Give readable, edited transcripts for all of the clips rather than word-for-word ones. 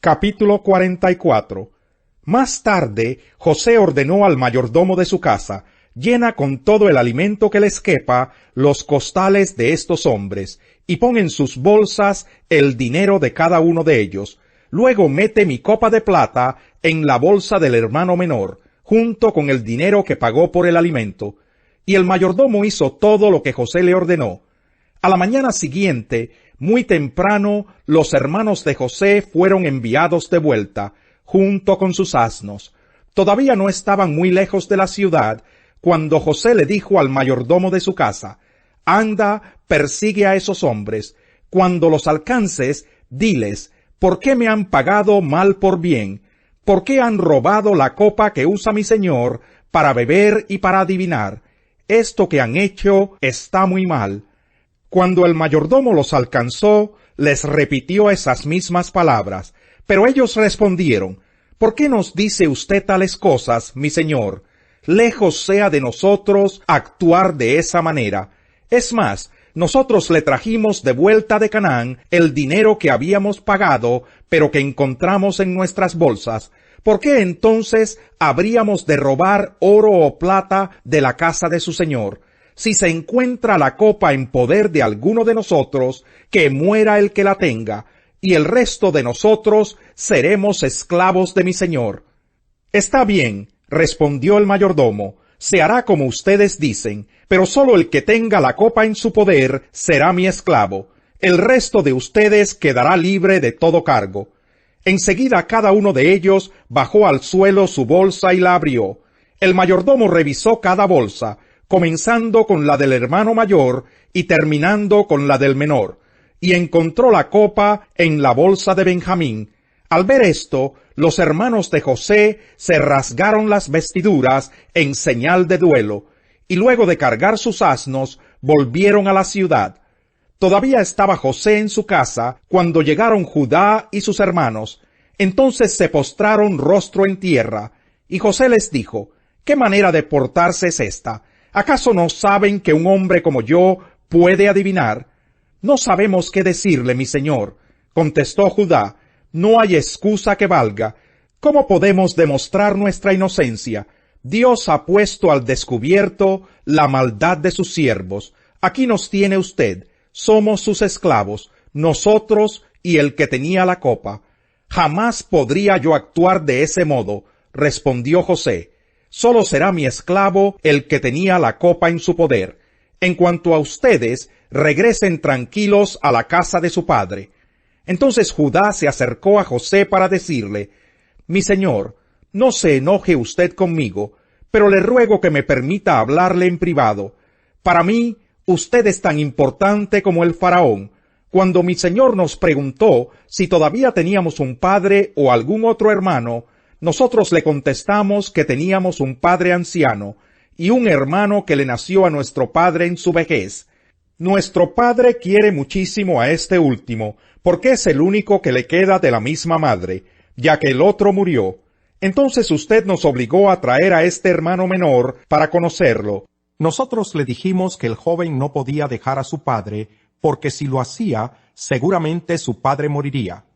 Capítulo 44. Más tarde, José ordenó al mayordomo de su casa: llena con todo el alimento que les quepa los costales de estos hombres, y pon en sus bolsas el dinero de cada uno de ellos. Luego mete mi copa de plata en la bolsa del hermano menor, junto con el dinero que pagó por el alimento. Y el mayordomo hizo todo lo que José le ordenó. A la mañana siguiente, muy temprano, los hermanos de José fueron enviados de vuelta, junto con sus asnos. Todavía no estaban muy lejos de la ciudad, cuando José le dijo al mayordomo de su casa: «Anda, persigue a esos hombres. Cuando los alcances, diles: ¿por qué me han pagado mal por bien? ¿Por qué han robado la copa que usa mi señor para beber y para adivinar? Esto que han hecho está muy mal». Cuando el mayordomo los alcanzó, les repitió esas mismas palabras, pero ellos respondieron: «¿Por qué nos dice usted tales cosas, mi señor? Lejos sea de nosotros actuar de esa manera. Es más, nosotros le trajimos de vuelta de Canaán el dinero que habíamos pagado, pero que encontramos en nuestras bolsas. ¿Por qué entonces habríamos de robar oro o plata de la casa de su señor? Si se encuentra la copa en poder de alguno de nosotros, que muera el que la tenga, y el resto de nosotros seremos esclavos de mi señor». «Está bien», respondió el mayordomo, «se hará como ustedes dicen, pero solo el que tenga la copa en su poder será mi esclavo. El resto de ustedes quedará libre de todo cargo». Enseguida cada uno de ellos bajó al suelo su bolsa y la abrió. El mayordomo revisó cada bolsa, comenzando con la del hermano mayor y terminando con la del menor, y encontró la copa en la bolsa de Benjamín. Al ver esto, los hermanos de José se rasgaron las vestiduras en señal de duelo, y luego de cargar sus asnos, volvieron a la ciudad. Todavía estaba José en su casa cuando llegaron Judá y sus hermanos. Entonces se postraron rostro en tierra, y José les dijo: «¿Qué manera de portarse es esta? ¿Acaso no saben que un hombre como yo puede adivinar?» «No sabemos qué decirle, mi señor», contestó Judá. «No hay excusa que valga. ¿Cómo podemos demostrar nuestra inocencia? Dios ha puesto al descubierto la maldad de sus siervos. Aquí nos tiene usted. Somos sus esclavos, nosotros y el que tenía la copa». «Jamás podría yo actuar de ese modo», respondió José. «Solo será mi esclavo el que tenía la copa en su poder. En cuanto a ustedes, regresen tranquilos a la casa de su padre». Entonces Judá se acercó a José para decirle: «Mi señor, no se enoje usted conmigo, pero le ruego que me permita hablarle en privado. Para mí, usted es tan importante como el faraón. Cuando mi señor nos preguntó si todavía teníamos un padre o algún otro hermano, nosotros le contestamos que teníamos un padre anciano y un hermano que le nació a nuestro padre en su vejez. Nuestro padre quiere muchísimo a este último, porque es el único que le queda de la misma madre, ya que el otro murió. Entonces usted nos obligó a traer a este hermano menor para conocerlo. Nosotros le dijimos que el joven no podía dejar a su padre, porque si lo hacía, seguramente su padre moriría.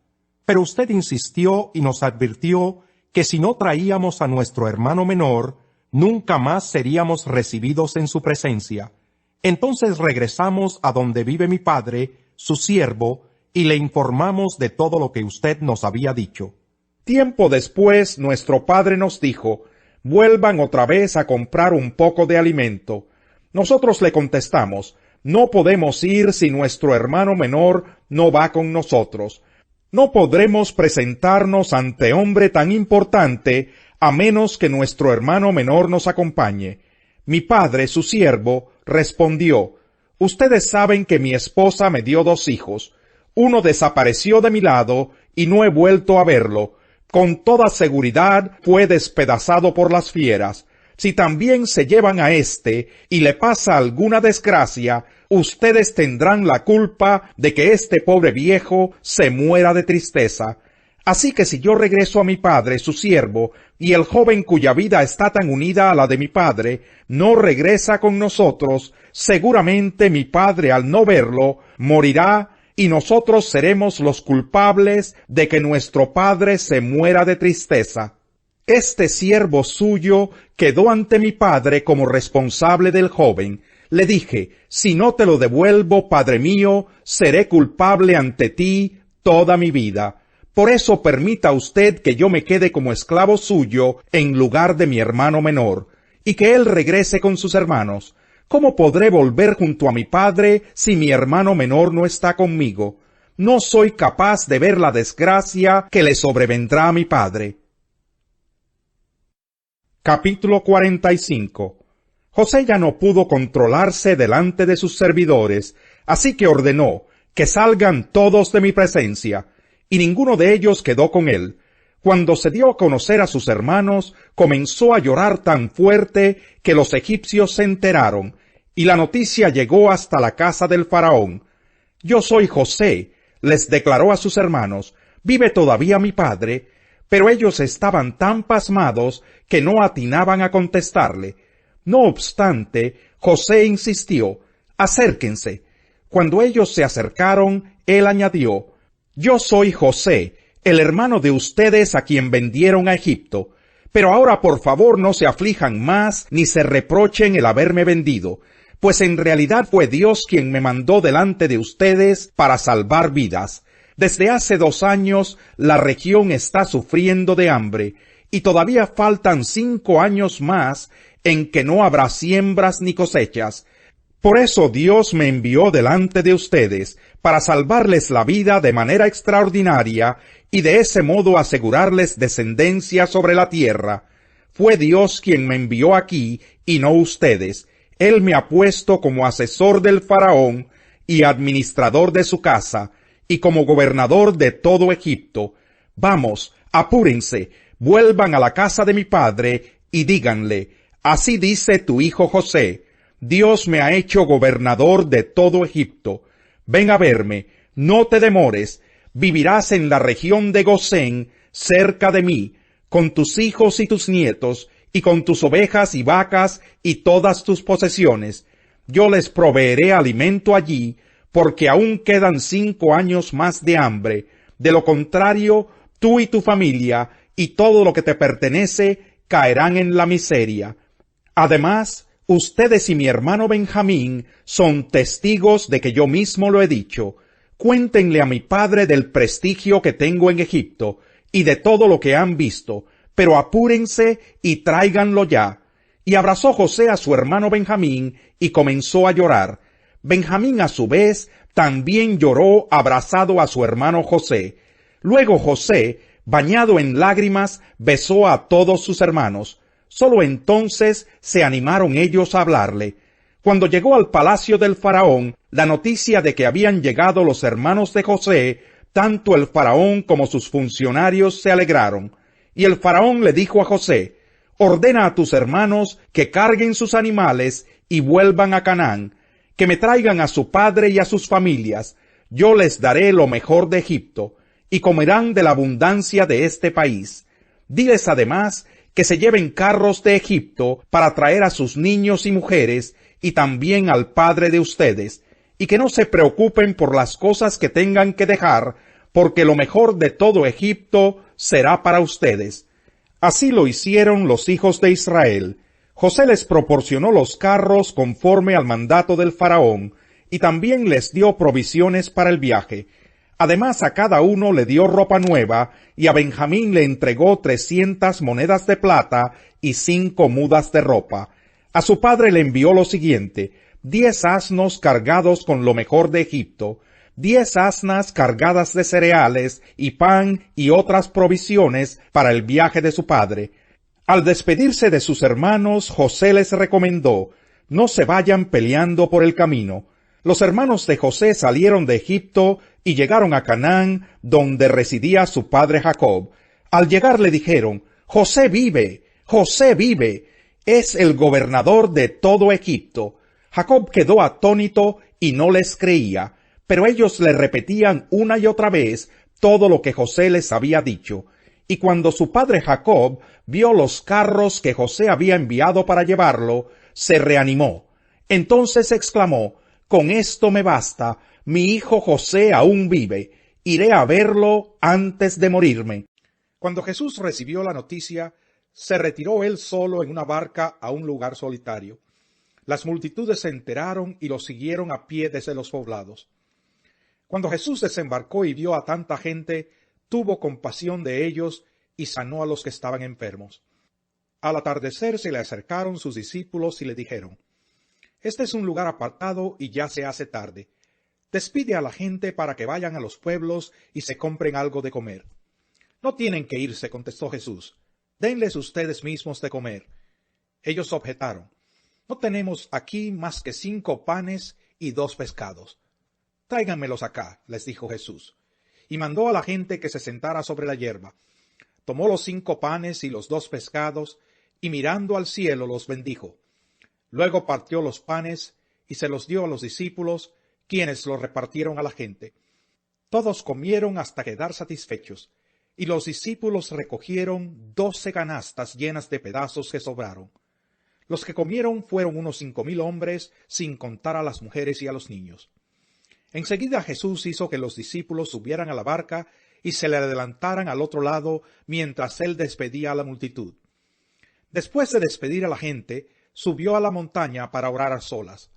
Pero usted insistió y nos advirtió que si no traíamos a nuestro hermano menor, nunca más seríamos recibidos en su presencia. Entonces regresamos a donde vive mi padre, su siervo, y le informamos de todo lo que usted nos había dicho. Tiempo después, nuestro padre nos dijo: «Vuelvan otra vez a comprar un poco de alimento». Nosotros le contestamos: «No podemos ir si nuestro hermano menor no va con nosotros. No podremos presentarnos ante hombre tan importante a menos que nuestro hermano menor nos acompañe». Mi padre, su siervo, respondió: «Ustedes saben que mi esposa me dio 2 hijos. Uno desapareció de mi lado y no he vuelto a verlo. Con toda seguridad fue despedazado por las fieras. Si también se llevan a éste y le pasa alguna desgracia, ustedes tendrán la culpa de que este pobre viejo se muera de tristeza. Así que si yo regreso a mi padre, su siervo, y el joven cuya vida está tan unida a la de mi padre, no regresa con nosotros, seguramente mi padre al no verlo morirá y nosotros seremos los culpables de que nuestro padre se muera de tristeza. Este siervo suyo quedó ante mi padre como responsable del joven. Le dije, si no te lo devuelvo, padre mío, seré culpable ante ti toda mi vida. Por eso permita usted que yo me quede como esclavo suyo en lugar de mi hermano menor, y que él regrese con sus hermanos. ¿Cómo podré volver junto a mi padre si mi hermano menor no está conmigo? No soy capaz de ver la desgracia que le sobrevendrá a mi padre. Capítulo 45. José ya no pudo controlarse delante de sus servidores, así que ordenó que salgan todos de mi presencia, y ninguno de ellos quedó con él. Cuando se dio a conocer a sus hermanos, comenzó a llorar tan fuerte que los egipcios se enteraron, y la noticia llegó hasta la casa del faraón. Yo soy José, les declaró a sus hermanos, ¿vive todavía mi padre? Pero ellos estaban tan pasmados que no atinaban a contestarle. No obstante, José insistió, acérquense. Cuando ellos se acercaron, él añadió, yo soy José, el hermano de ustedes a quien vendieron a Egipto. Pero ahora por favor no se aflijan más ni se reprochen el haberme vendido, pues en realidad fue Dios quien me mandó delante de ustedes para salvar vidas. Desde hace 2 años la región está sufriendo de hambre, y todavía faltan 5 años más en que no habrá siembras ni cosechas. Por eso Dios me envió delante de ustedes, para salvarles la vida de manera extraordinaria, y de ese modo asegurarles descendencia sobre la tierra. Fue Dios quien me envió aquí, y no ustedes. Él me ha puesto como asesor del faraón, y administrador de su casa, y como gobernador de todo Egipto. Vamos, apúrense, vuelvan a la casa de mi padre, y díganle, así dice tu hijo José, Dios me ha hecho gobernador de todo Egipto. Ven a verme, no te demores, vivirás en la región de Gosén, cerca de mí, con tus hijos y tus nietos, y con tus ovejas y vacas y todas tus posesiones. Yo les proveeré alimento allí, porque aún quedan 5 años más de hambre. De lo contrario, tú y tu familia y todo lo que te pertenece caerán en la miseria. Además, ustedes y mi hermano Benjamín son testigos de que yo mismo lo he dicho. Cuéntenle a mi padre del prestigio que tengo en Egipto y de todo lo que han visto, pero apúrense y tráiganlo ya. Y abrazó José a su hermano Benjamín y comenzó a llorar. Benjamín a su vez también lloró abrazado a su hermano José. Luego José, bañado en lágrimas, besó a todos sus hermanos. Sólo entonces se animaron ellos a hablarle. Cuando llegó al palacio del faraón la noticia de que habían llegado los hermanos de José, tanto el faraón como sus funcionarios se alegraron. Y el faraón le dijo a José, ordena a tus hermanos que carguen sus animales y vuelvan a Canaán, que me traigan a su padre y a sus familias. Yo les daré lo mejor de Egipto, y comerán de la abundancia de este país. Diles además que se lleven carros de Egipto para traer a sus niños y mujeres, y también al padre de ustedes, y que no se preocupen por las cosas que tengan que dejar, porque lo mejor de todo Egipto será para ustedes. Así lo hicieron los hijos de Israel. José les proporcionó los carros conforme al mandato del faraón, y también les dio provisiones para el viaje. Además a cada uno le dio ropa nueva, y a Benjamín le entregó 300 monedas de plata y 5 mudas de ropa. A su padre le envió lo siguiente: 10 asnos cargados con lo mejor de Egipto, 10 asnas cargadas de cereales y pan y otras provisiones para el viaje de su padre. Al despedirse de sus hermanos, José les recomendó: no se vayan peleando por el camino. Los hermanos de José salieron de Egipto y llegaron a Canaán, donde residía su padre Jacob. Al llegar le dijeron: José vive, José vive, es el gobernador de todo Egipto. Jacob quedó atónito y no les creía, pero ellos le repetían una y otra vez todo lo que José les había dicho. Y cuando su padre Jacob vio los carros que José había enviado para llevarlo, se reanimó. Entonces exclamó: con esto me basta, mi hijo José aún vive. Iré a verlo antes de morirme. Cuando Jesús recibió la noticia, se retiró él solo en una barca a un lugar solitario. Las multitudes se enteraron y lo siguieron a pie desde los poblados. Cuando Jesús desembarcó y vio a tanta gente, tuvo compasión de ellos y sanó a los que estaban enfermos. Al atardecer se le acercaron sus discípulos y le dijeron: «Este es un lugar apartado y ya se hace tarde. Despide a la gente para que vayan a los pueblos y se compren algo de comer». «No tienen que irse», contestó Jesús. «Denles ustedes mismos de comer». Ellos objetaron: «No tenemos aquí más que 5 panes y 2 pescados. Tráiganmelos acá», les dijo Jesús. Y mandó a la gente que se sentara sobre la hierba. Tomó los 5 panes y los 2 pescados, y mirando al cielo los bendijo. Luego partió los panes y se los dio a los discípulos, quienes los repartieron a la gente. Todos comieron hasta quedar satisfechos, y los discípulos recogieron 12 canastas llenas de pedazos que sobraron. Los que comieron fueron unos 5,000 hombres, sin contar a las mujeres y a los niños. Enseguida Jesús hizo que los discípulos subieran a la barca y se le adelantaran al otro lado mientras él despedía a la multitud. Después de despedir a la gente, subió a la montaña para orar a solas.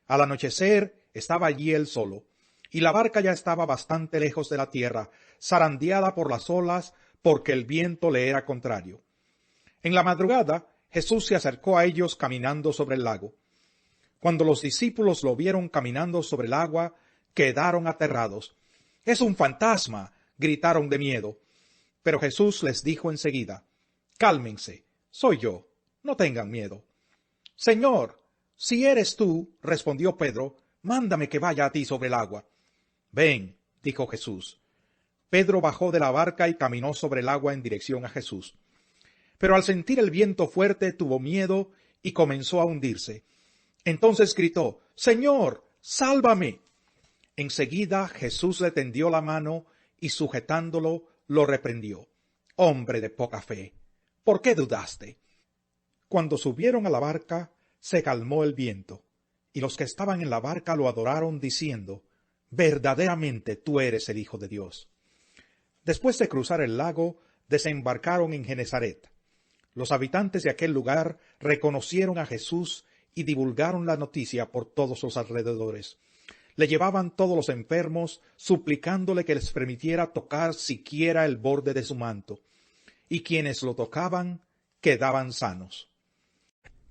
Al anochecer estaba allí él solo, y la barca ya estaba bastante lejos de la tierra, zarandeada por las olas, porque el viento le era contrario. En la madrugada, Jesús se acercó a ellos caminando sobre el lago. Cuando los discípulos lo vieron caminando sobre el agua, quedaron aterrados. «¡Es un fantasma!», gritaron de miedo. Pero Jesús les dijo enseguida: «Cálmense, soy yo, no tengan miedo». «Señor, si eres tú», respondió Pedro, «mándame que vaya a ti sobre el agua». «Ven», dijo Jesús. Pedro bajó de la barca y caminó sobre el agua en dirección a Jesús. Pero al sentir el viento fuerte tuvo miedo y comenzó a hundirse. Entonces gritó: «¡Señor, sálvame!». Enseguida Jesús le tendió la mano y sujetándolo lo reprendió: «Hombre de poca fe, ¿por qué dudaste?». Cuando subieron a la barca, se calmó el viento, y los que estaban en la barca lo adoraron diciendo: «Verdaderamente tú eres el Hijo de Dios». Después de cruzar el lago, desembarcaron en Genesaret. Los habitantes de aquel lugar reconocieron a Jesús y divulgaron la noticia por todos los alrededores. Le llevaban todos los enfermos, suplicándole que les permitiera tocar siquiera el borde de su manto, y quienes lo tocaban quedaban sanos.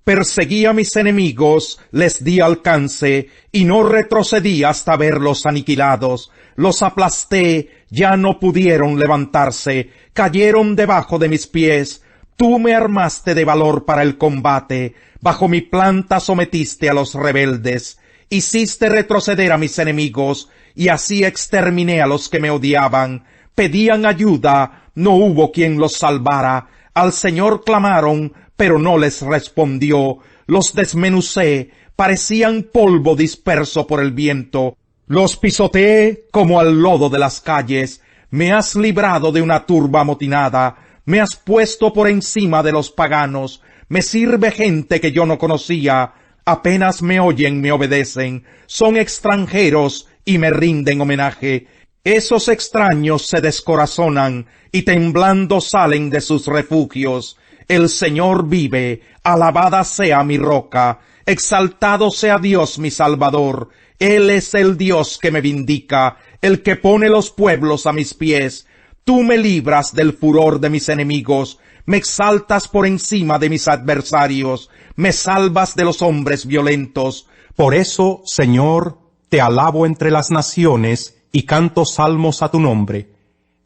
«Perseguí a mis enemigos, les di alcance, y no retrocedí hasta verlos aniquilados. Los aplasté, ya no pudieron levantarse, cayeron debajo de mis pies. Tú me armaste de valor para el combate, bajo mi planta sometiste a los rebeldes. Hiciste retroceder a mis enemigos, y así exterminé a los que me odiaban. Pedían ayuda, no hubo quien los salvara. Al Señor clamaron, pero no les respondió. Los desmenucé, parecían polvo disperso por el viento. Los pisoteé como al lodo de las calles. Me has librado de una turba amotinada. Me has puesto por encima de los paganos. Me sirve gente que yo no conocía. Apenas me oyen, me obedecen. Son extranjeros y me rinden homenaje. Esos extraños se descorazonan y temblando salen de sus refugios. El Señor vive, alabada sea mi roca, exaltado sea Dios mi Salvador. Él es el Dios que me vindica, el que pone los pueblos a mis pies. Tú me libras del furor de mis enemigos, me exaltas por encima de mis adversarios, me salvas de los hombres violentos. Por eso, Señor, te alabo entre las naciones y canto salmos a tu nombre.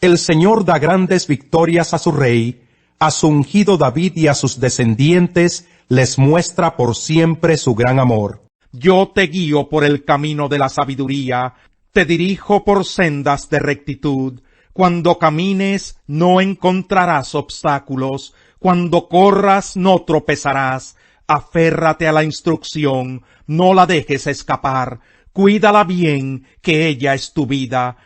El Señor da grandes victorias a su rey, a su ungido David y a sus descendientes les muestra por siempre su gran amor. Yo te guío por el camino de la sabiduría, te dirijo por sendas de rectitud. Cuando camines no encontrarás obstáculos, cuando corras no tropezarás. Aférrate a la instrucción, no la dejes escapar, cuídala bien, que ella es tu vida.